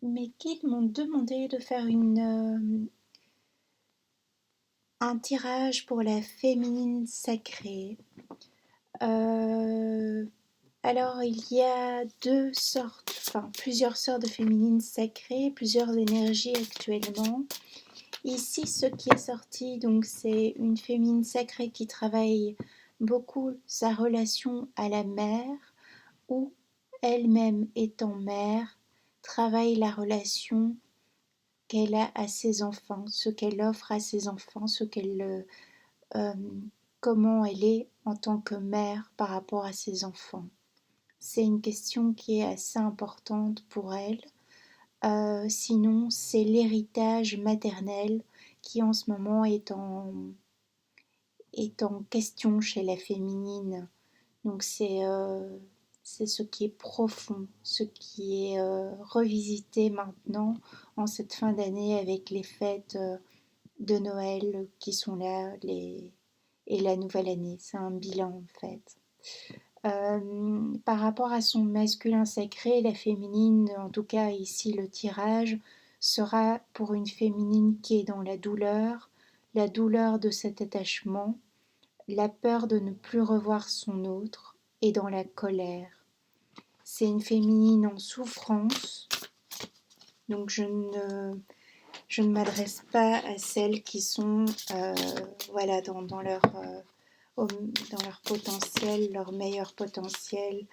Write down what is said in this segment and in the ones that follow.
Mes guides m'ont demandé de faire un tirage pour la féminine sacrée. Euh, alors, il y a plusieurs sortes de féminines sacrées, plusieurs énergies actuellement. Ici, ce qui est sorti, donc, c'est une féminine sacrée qui travaille beaucoup sa relation à la mère, ou elle-même étant mère, travaille la relation qu'elle a à ses enfants, ce qu'elle offre à ses enfants, euh, comment elle est en tant que mère par rapport à ses enfants. C'est une question qui est assez importante pour elle. Sinon, c'est l'héritage maternel qui en ce moment est en question chez la féminine. Donc c'est ce qui est profond, ce qui est revisité maintenant en cette fin d'année avec les fêtes de Noël qui sont là et la nouvelle année. C'est un bilan en fait. Par rapport à son masculin sacré, la féminine, en tout cas ici le tirage, sera pour une féminine qui est dans la douleur de cet attachement, la peur de ne plus revoir son autre et dans la colère. C'est une féminine en souffrance, donc je ne m'adresse pas à celles qui sont voilà, dans leur potentiel, leur meilleur potentiel,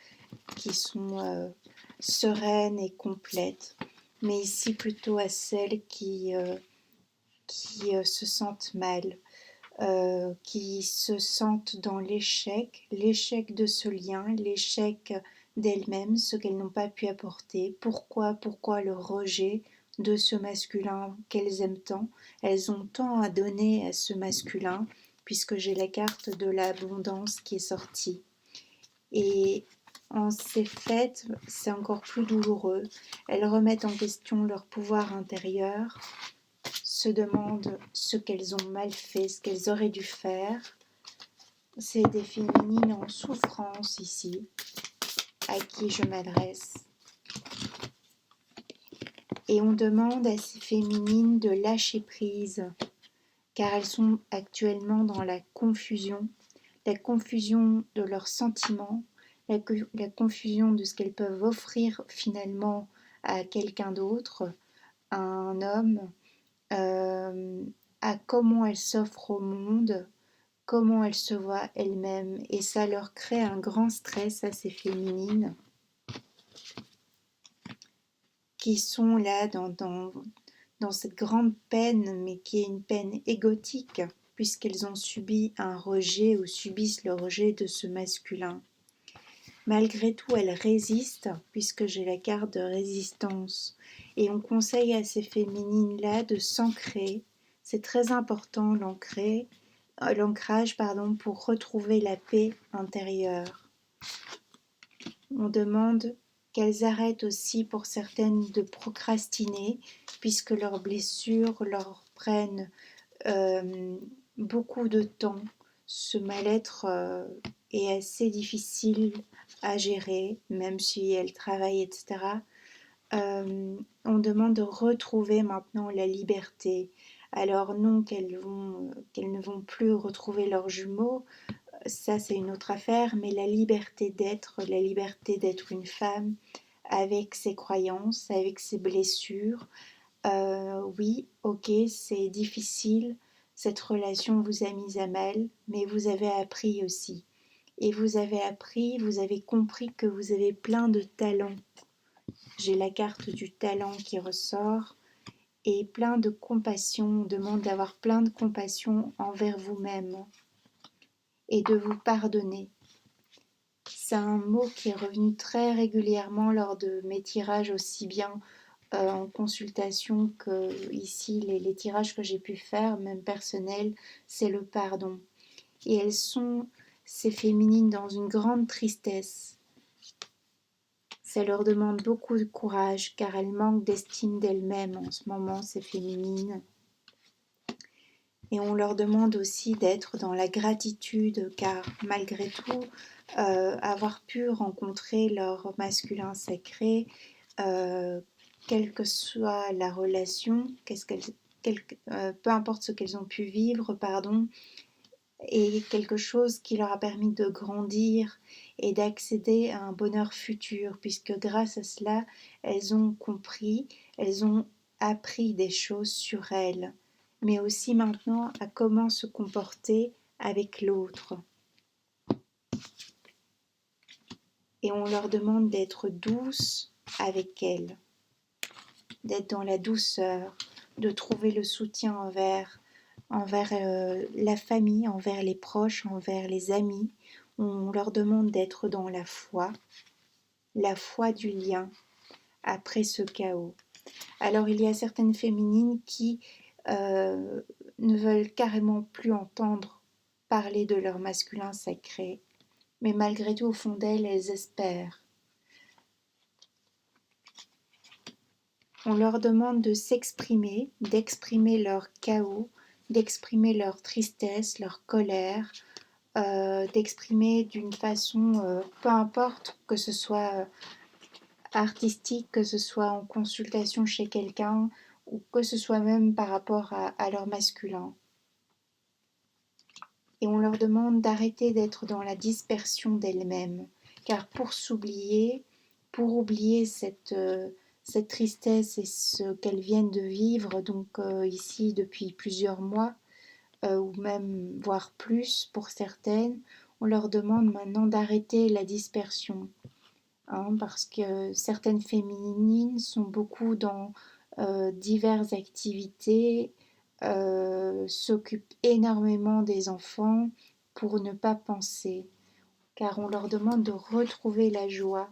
qui sont sereines et complètes, mais ici plutôt à celles qui se sentent mal, qui se sentent dans l'échec de ce lien, l'échec d'elles-mêmes, ce qu'elles n'ont pas pu apporter. Pourquoi le rejet de ce masculin qu'elles aiment tant? Elles ont tant à donner à ce masculin, puisque j'ai la carte de l'abondance qui est sortie. Et en ces fêtes, c'est encore plus douloureux. Elles remettent en question leur pouvoir intérieur, se demandent ce qu'elles ont mal fait, ce qu'elles auraient dû faire. C'est des féminines en souffrance ici, à qui je m'adresse. Et on demande à ces féminines de lâcher prise, car elles sont actuellement dans la confusion de leurs sentiments, la confusion de ce qu'elles peuvent offrir finalement à quelqu'un d'autre, à un homme, euh, à comment elles s'offrent au monde, comment elles se voient elles-mêmes. Et ça leur crée un grand stress à ces féminines qui sont là dans cette grande peine, mais qui est une peine égotique, puisqu'elles ont subi un rejet ou subissent le rejet de ce masculin. Malgré tout, elles résistent, puisque j'ai la carte de résistance. Et on conseille à ces féminines-là de s'ancrer. C'est très important l'ancrage, pour retrouver la paix intérieure. On demande qu'elles arrêtent aussi pour certaines de procrastiner, puisque leurs blessures leur prennent beaucoup de temps. Ce mal-être est assez difficile à gérer, même si elles travaillent, etc. On demande de retrouver maintenant la liberté. Alors non qu'elles ne vont plus retrouver leurs jumeaux, ça c'est une autre affaire, mais la liberté d'être une femme avec ses croyances, avec ses blessures. Oui, ok, c'est difficile, cette relation vous a mis à mal, mais vous avez appris aussi. Et vous avez appris, vous avez compris que vous avez plein de talents. J'ai la carte du talent qui ressort et plein de compassion. On demande d'avoir plein de compassion envers vous-même et de vous pardonner. C'est un mot qui est revenu très régulièrement lors de mes tirages, aussi bien en consultation que ici les tirages que j'ai pu faire, même personnels, c'est le pardon. Et elles sont, ces féminines, dans une grande tristesse. Ça leur demande beaucoup de courage car elles manquent d'estime d'elles-mêmes en ce moment, ces féminines. Et on leur demande aussi d'être dans la gratitude car malgré tout, avoir pu rencontrer leur masculin sacré, quelle que soit la relation, peu importe ce qu'elles ont pu vivre, pardon, et quelque chose qui leur a permis de grandir et d'accéder à un bonheur futur, puisque grâce à cela, elles ont compris, elles ont appris des choses sur elles, mais aussi maintenant à comment se comporter avec l'autre. Et on leur demande d'être douces avec elles, d'être dans la douceur, de trouver le soutien envers la famille, envers les proches, envers les amis. On leur demande d'être dans la foi du lien après ce chaos. Alors il y a certaines féminines qui ne veulent carrément plus entendre parler de leur masculin sacré, mais malgré tout au fond d'elles, elles espèrent. On leur demande de s'exprimer, d'exprimer leur chaos, d'exprimer leur tristesse, leur colère, d'exprimer d'une façon, peu importe que ce soit artistique, que ce soit en consultation chez quelqu'un ou que ce soit même par rapport à leur masculin. Et on leur demande d'arrêter d'être dans la dispersion d'elles-mêmes, car pour s'oublier, pour oublier cette tristesse et ce qu'elles viennent de vivre, donc ici depuis plusieurs mois, ou même voire plus pour certaines, on leur demande maintenant d'arrêter la dispersion, hein, parce que certaines féminines sont beaucoup dans diverses activités, s'occupent énormément des enfants pour ne pas penser, car on leur demande de retrouver la joie,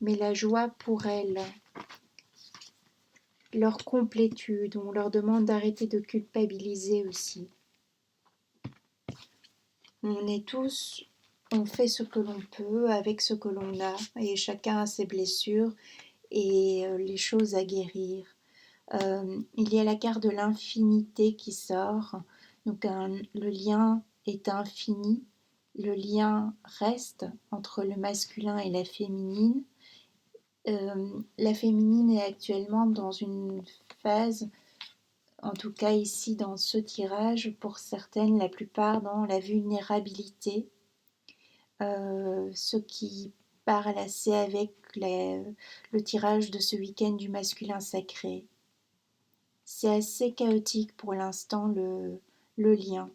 mais la joie pour elles, leur complétude, on leur demande d'arrêter de culpabiliser aussi. On est tous, on fait ce que l'on peut avec ce que l'on a, et chacun a ses blessures et les choses à guérir. Il y a la carte de l'infinité qui sort, donc le lien est infini, le lien reste entre le masculin et la féminine. La féminine est actuellement dans une phase, en tout cas ici dans ce tirage, pour certaines, la plupart dans la vulnérabilité, ce qui parle assez avec le tirage de ce week-end du masculin sacré. C'est assez chaotique pour l'instant le lien.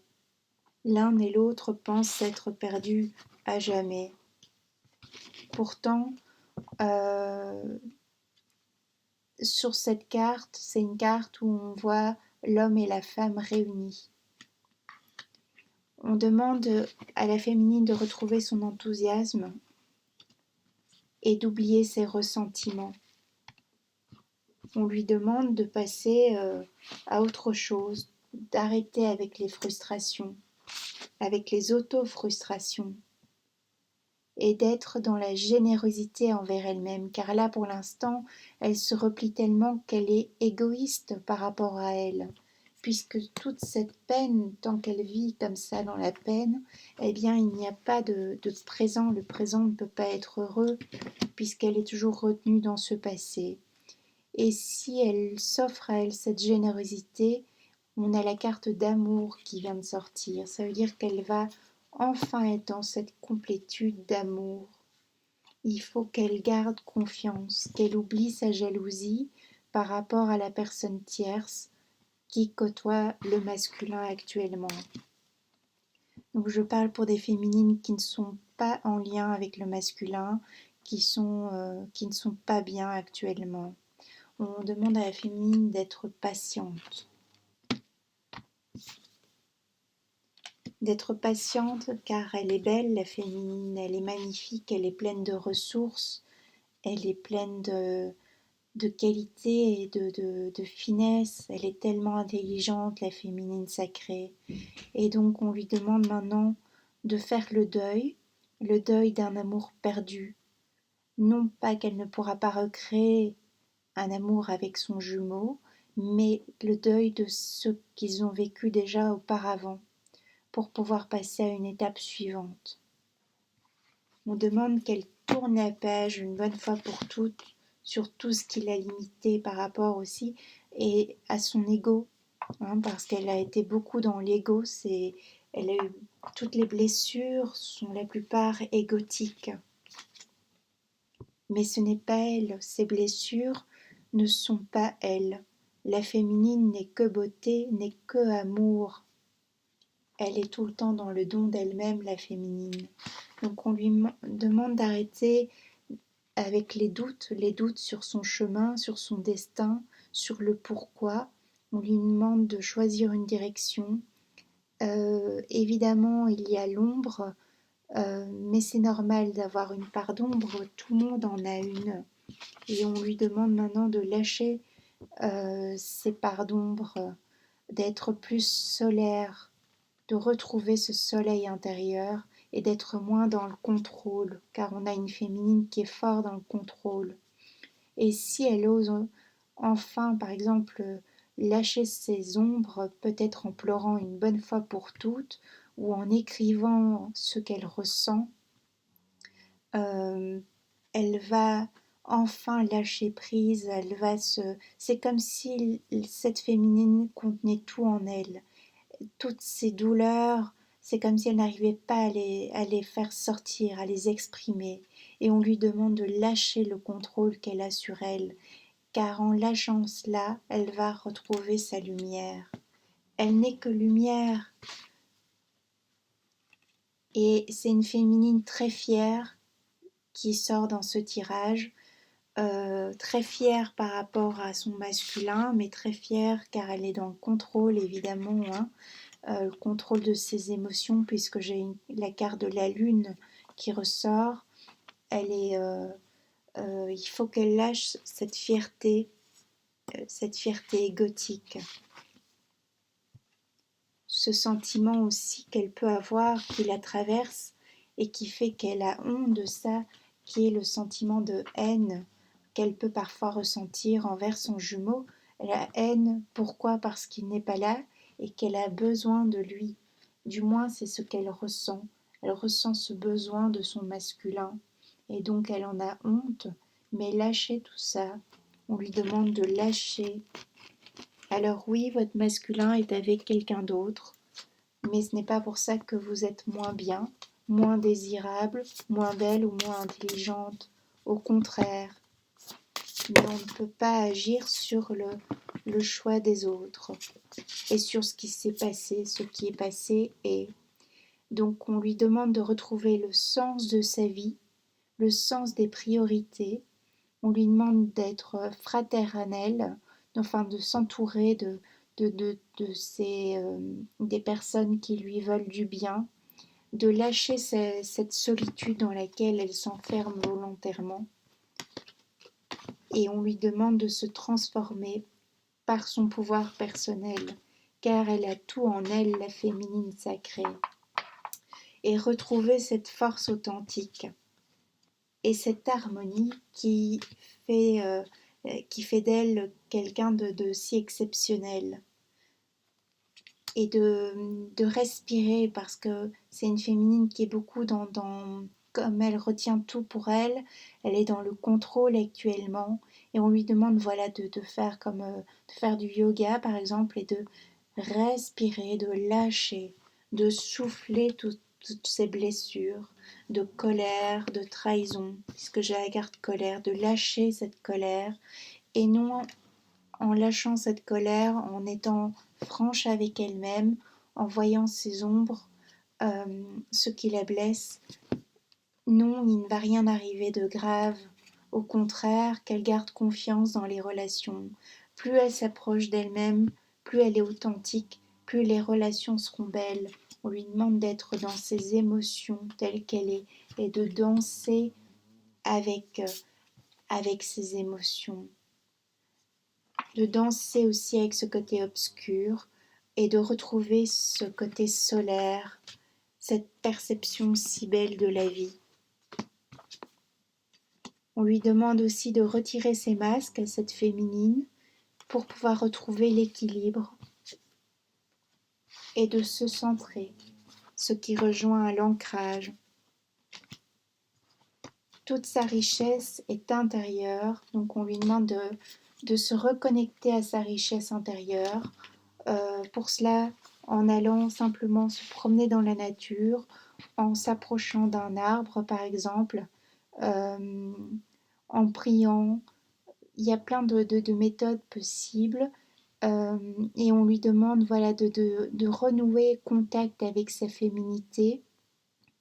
L'un et l'autre pensent s'être perdus à jamais. Pourtant, sur cette carte, c'est une carte où on voit l'homme et la femme réunis. On demande à la féminine de retrouver son enthousiasme et d'oublier ses ressentiments. On lui demande de passer à autre chose, d'arrêter avec les frustrations, avec les auto-frustrations, et d'être dans la générosité envers elle-même, car là pour l'instant elle se replie tellement qu'elle est égoïste par rapport à elle, puisque toute cette peine, tant qu'elle vit comme ça dans la peine, eh bien il n'y a pas de présent, le présent ne peut pas être heureux puisqu'elle est toujours retenue dans ce passé. Et si elle s'offre à elle cette générosité, on a la carte d'amour qui vient de sortir. Ça veut dire qu'elle va enfin être dans cette complétude d'amour. Il faut qu'elle garde confiance, qu'elle oublie sa jalousie par rapport à la personne tierce qui côtoie le masculin actuellement. Donc je parle pour des féminines qui ne sont pas en lien avec le masculin, qui ne sont pas bien actuellement. On demande à la féminine d'être patiente. D'être patiente car elle est belle, la féminine, elle est magnifique, elle est pleine de ressources, elle est pleine de qualité et de finesse, elle est tellement intelligente, la féminine sacrée. Et donc on lui demande maintenant de faire le deuil d'un amour perdu. Non pas qu'elle ne pourra pas recréer un amour avec son jumeau, mais le deuil de ce qu'ils ont vécu déjà auparavant, pour pouvoir passer à une étape suivante. On demande qu'elle tourne la page une bonne fois pour toutes sur tout ce qui l'a limité par rapport aussi et à son ego, hein, parce qu'elle a été beaucoup dans l'ego. Elle a eu toutes les blessures sont la plupart égotiques. Mais ce n'est pas elle, ces blessures ne sont pas elle. La féminine n'est que beauté, n'est que amour. Elle est tout le temps dans le don d'elle-même, la féminine. Donc on lui demande d'arrêter avec les doutes sur son chemin, sur son destin, sur le pourquoi. On lui demande de choisir une direction. Évidemment, il y a l'ombre, mais c'est normal d'avoir une part d'ombre, tout le monde en a une. Et on lui demande maintenant de lâcher ces parts d'ombre, d'être plus solaire, de retrouver ce soleil intérieur et d'être moins dans le contrôle, car on a une féminine qui est fort dans le contrôle. Et si elle ose enfin, par exemple, lâcher ses ombres, peut-être en pleurant une bonne fois pour toutes, ou en écrivant ce qu'elle ressent, elle va enfin lâcher prise, c'est comme si cette féminine contenait tout en elle. Toutes ces douleurs, c'est comme si elle n'arrivait pas à les faire sortir, à les exprimer. Et on lui demande de lâcher le contrôle qu'elle a sur elle, car en lâchant cela, elle va retrouver sa lumière. Elle n'est que lumière. Et c'est une féminine très fière qui sort dans ce tirage, très fière par rapport à son masculin, mais très fière car elle est dans le contrôle évidemment, hein, le contrôle de ses émotions, puisque j'ai la carte de la lune qui ressort. Il faut qu'elle lâche cette fierté égotique, ce sentiment aussi qu'elle peut avoir, qui la traverse et qui fait qu'elle a honte de ça, qui est le sentiment de haine qu'elle peut parfois ressentir envers son jumeau. La haine, pourquoi? Parce qu'il n'est pas là et qu'elle a besoin de lui. Du moins, c'est ce qu'elle ressent. Elle ressent ce besoin de son masculin et donc elle en a honte. Mais lâcher tout ça, on lui demande de lâcher. Alors oui, votre masculin est avec quelqu'un d'autre, mais ce n'est pas pour ça que vous êtes moins bien, moins désirable, moins belle ou moins intelligente. Au contraire, mais on ne peut pas agir sur le choix des autres et sur ce qui s'est passé, ce qui est passé est. Donc on lui demande de retrouver le sens de sa vie, le sens des priorités. On lui demande d'être fraternel, enfin de s'entourer des personnes qui lui veulent du bien, de lâcher cette solitude dans laquelle elle s'enferme volontairement. Et on lui demande de se transformer par son pouvoir personnel, car elle a tout en elle, la féminine sacrée, et retrouver cette force authentique et cette harmonie fait, qui fait d'elle quelqu'un de si exceptionnel. Et de respirer, parce que c'est une féminine qui est beaucoup comme elle retient tout pour elle, elle est dans le contrôle actuellement, et on lui demande voilà de faire de faire du yoga par exemple, et de respirer, de lâcher, de souffler toutes ces blessures de colère, de trahison, puisque j'ai la carte colère, de lâcher cette colère, et non en lâchant cette colère, en étant franche avec elle-même, en voyant ses ombres, ce qui la blesse. Non, il ne va rien arriver de grave. Au contraire, qu'elle garde confiance dans les relations. Plus elle s'approche d'elle-même, plus elle est authentique, plus les relations seront belles. On lui demande d'être dans ses émotions telles qu'elle est et de danser avec ses émotions. De danser aussi avec ce côté obscur et de retrouver ce côté solaire, cette perception si belle de la vie. On lui demande aussi de retirer ses masques à cette féminine pour pouvoir retrouver l'équilibre et de se centrer, ce qui rejoint à l'ancrage. toute sa richesse est intérieure, donc on lui demande de se reconnecter à sa richesse intérieure. Pour cela, en allant simplement se promener dans la nature, en s'approchant d'un arbre par exemple, euh, en priant. Il y a plein de méthodes possibles. Et on lui demande voilà, de renouer contact avec sa féminité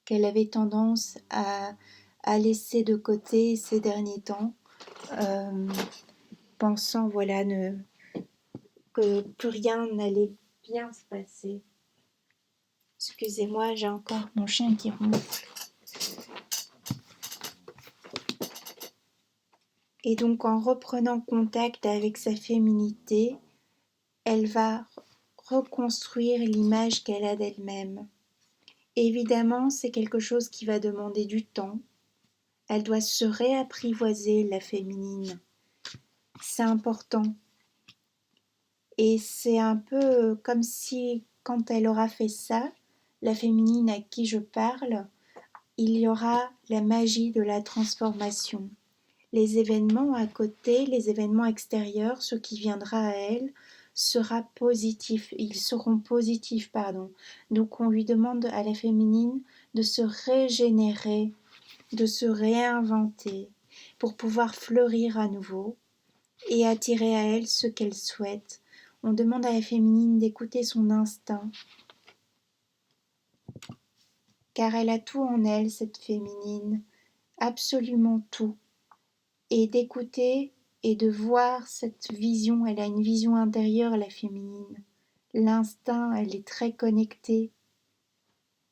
qu'elle avait tendance à laisser de côté ces derniers temps, euh, pensant voilà, que plus rien n'allait bien se passer. Excusez-moi, j'ai encore mon chien qui ronfle. Et donc en reprenant contact avec sa féminité, elle va reconstruire l'image qu'elle a d'elle-même. Évidemment, c'est quelque chose qui va demander du temps. Elle doit se réapprivoiser, la féminine. C'est important. Et c'est un peu comme si, quand elle aura fait ça, la féminine à qui je parle, il y aura la magie de la transformation. Les événements à côté, les événements extérieurs, ce qui viendra à elle, sera positif. Ils seront positifs, pardon. Donc on lui demande à la féminine de se régénérer, de se réinventer pour pouvoir fleurir à nouveau et attirer à elle ce qu'elle souhaite. On demande à la féminine d'écouter son instinct, car elle a tout en elle, cette féminine, absolument tout, et d'écouter et de voir cette vision. Elle a une vision intérieure, la féminine. L'instinct, elle est très connectée,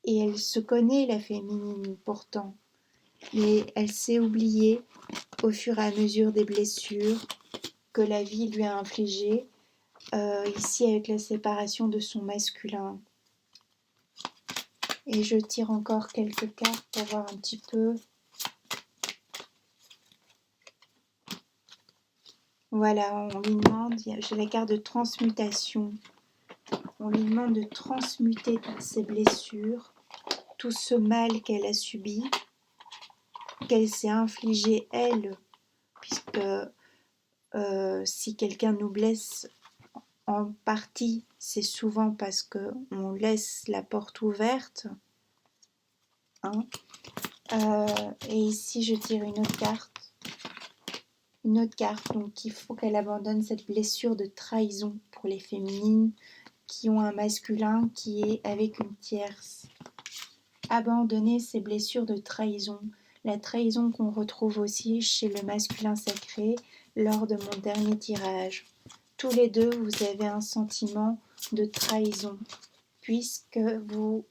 et elle se connaît, la féminine, pourtant. Mais elle s'est oubliée au fur et à mesure des blessures que la vie lui a infligées, ici avec la séparation de son masculin. Et je tire encore quelques cartes pour voir un petit peu. Voilà, on lui demande, j'ai la carte de transmutation. On lui demande de transmuter toutes ces blessures, tout ce mal qu'elle a subi, qu'elle s'est infligé elle, puisque si quelqu'un nous blesse en partie, c'est souvent parce qu'on laisse la porte ouverte. Hein. Et ici, je tire une autre carte. Une autre carte, donc il faut qu'elle abandonne cette blessure de trahison pour les féminines qui ont un masculin qui est avec une tierce. Abandonner ces blessures de trahison, la trahison qu'on retrouve aussi chez le masculin sacré lors de mon dernier tirage. Tous les deux, vous avez un sentiment de trahison, puisque vous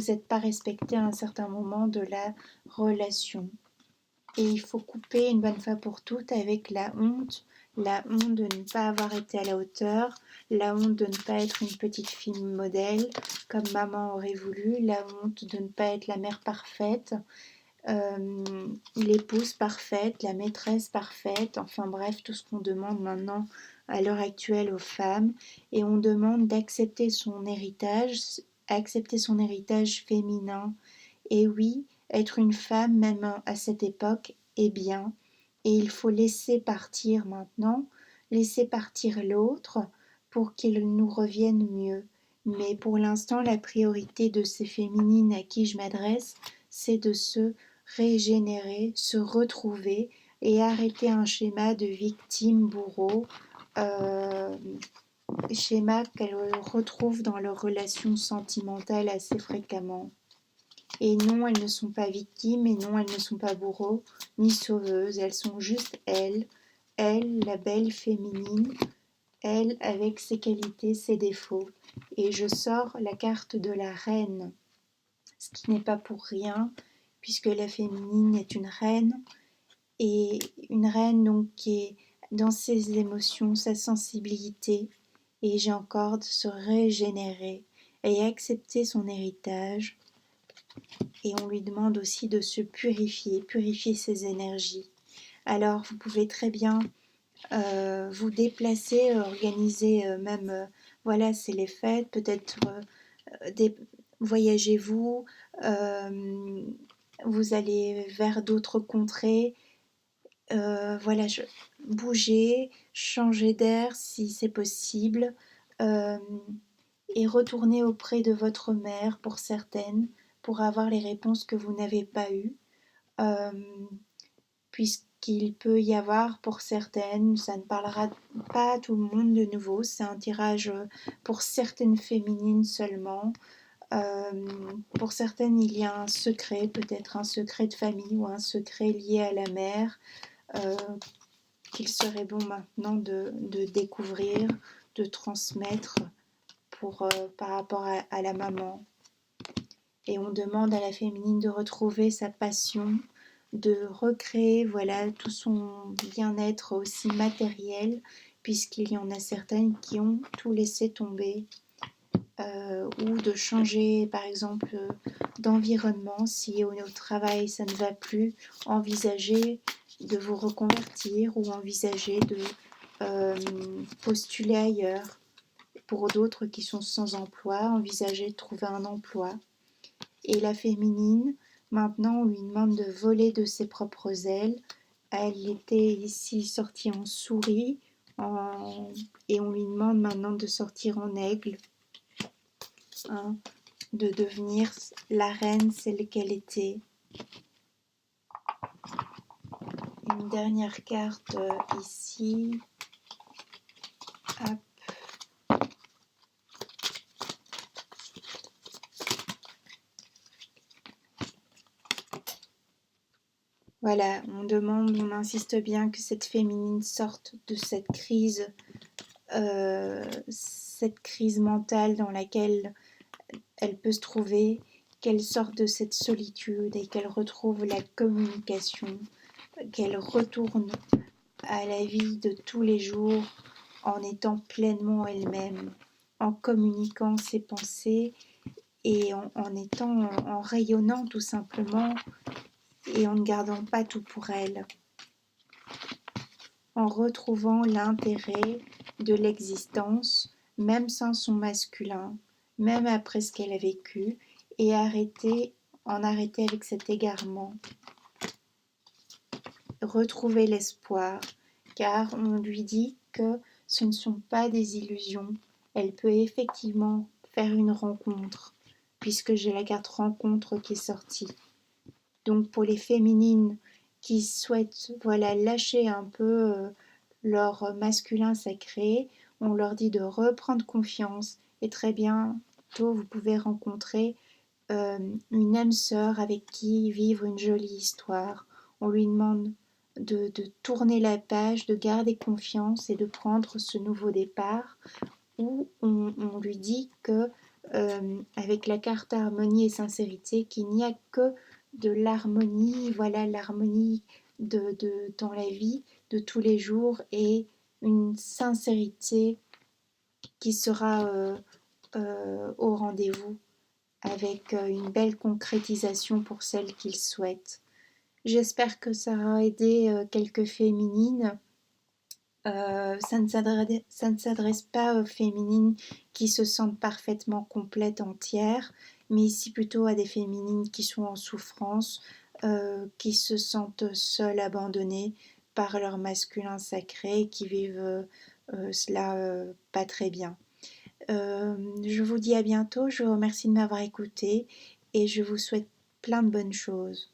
n'êtes pas respecté à un certain moment de la relation. Et il faut couper une bonne fois pour toutes avec la honte de ne pas avoir été à la hauteur, la honte de ne pas être une petite fille modèle comme maman aurait voulu, la honte de ne pas être la mère parfaite, l'épouse parfaite, la maîtresse parfaite, enfin bref, tout ce qu'on demande maintenant à l'heure actuelle aux femmes. Et on demande d'accepter son héritage, accepter son héritage féminin. Et oui, être une femme, même à cette époque, est bien. Et il faut laisser partir maintenant, laisser partir l'autre pour qu'il nous revienne mieux. Mais pour l'instant, la priorité de ces féminines à qui je m'adresse, c'est de se régénérer, se retrouver et arrêter un schéma de victime-bourreau, euh, schéma qu'elles retrouvent dans leurs relations sentimentales assez fréquemment. Et non, elles ne sont pas victimes, et non, elles ne sont pas bourreaux, ni sauveuses, elles sont juste elles, la belle féminine, elle avec ses qualités, ses défauts. Et je sors la carte de la reine, ce qui n'est pas pour rien, puisque la féminine est une reine, et une reine donc qui est dans ses émotions, sa sensibilité, et j'ai encore de se régénérer et accepter son héritage. Et on lui demande aussi de se purifier ses énergies. Alors vous pouvez très bien vous déplacer, organiser même, voilà, c'est les fêtes, peut-être voyagez-vous, vous allez vers d'autres contrées, voilà, bouger, changer d'air si c'est possible, euh, et retourner auprès de votre mère pour certaines, pour avoir les réponses que vous n'avez pas eues. Euh, Puisqu'il peut y avoir pour certaines, ça ne parlera pas à tout le monde de nouveau, c'est un tirage pour certaines féminines seulement. Pour certaines, il y a un secret, peut-être un secret de famille ou un secret lié à la mère, euh, qu'il serait bon maintenant de découvrir, de transmettre par rapport à la maman. Et on demande à la féminine de retrouver sa passion, de recréer voilà tout son bien-être aussi matériel, puisqu'il y en a certaines qui ont tout laissé tomber, ou de changer par exemple d'environnement si au travail ça ne va plus, envisager de vous reconvertir ou envisager de postuler ailleurs. Pour d'autres qui sont sans emploi, envisager de trouver un emploi. Et la féminine, maintenant on lui demande de voler de ses propres ailes. Elle était ici sortie en souris, et on lui demande maintenant de sortir en aigle, hein, de devenir la reine, celle qu'elle était. Une dernière carte ici. Hop. Voilà, on insiste bien que cette féminine sorte de cette crise mentale dans laquelle elle peut se trouver, qu'elle sorte de cette solitude et qu'elle retrouve la communication, qu'elle retourne à la vie de tous les jours en étant pleinement elle-même, en communiquant ses pensées et en rayonnant tout simplement et en ne gardant pas tout pour elle, en retrouvant l'intérêt de l'existence, même sans son masculin, même après ce qu'elle a vécu, et en arrêter avec cet égarement. Retrouver l'espoir, car on lui dit que ce ne sont pas des illusions. Elle peut effectivement faire une rencontre, puisque j'ai la carte rencontre qui est sortie. Donc pour les féminines qui souhaitent voilà, lâcher un peu leur masculin sacré, on leur dit de reprendre confiance et très bientôt vous pouvez rencontrer une âme sœur avec qui vivre une jolie histoire. On lui demande de tourner la page, de garder confiance et de prendre ce nouveau départ, où on lui dit que avec la carte harmonie et sincérité, qu'il n'y a que de l'harmonie, voilà l'harmonie dans la vie de tous les jours et une sincérité qui sera au rendez-vous avec une belle concrétisation pour celles qu'il souhaite. J'espère que ça aura aidé quelques féminines. Ça ne s'adresse pas aux féminines qui se sentent parfaitement complètes, entières, mais ici plutôt à des féminines qui sont en souffrance, qui se sentent seules, abandonnées par leur masculin sacré, qui vivent cela pas très bien. Je vous dis à bientôt, je vous remercie de m'avoir écouté et je vous souhaite plein de bonnes choses.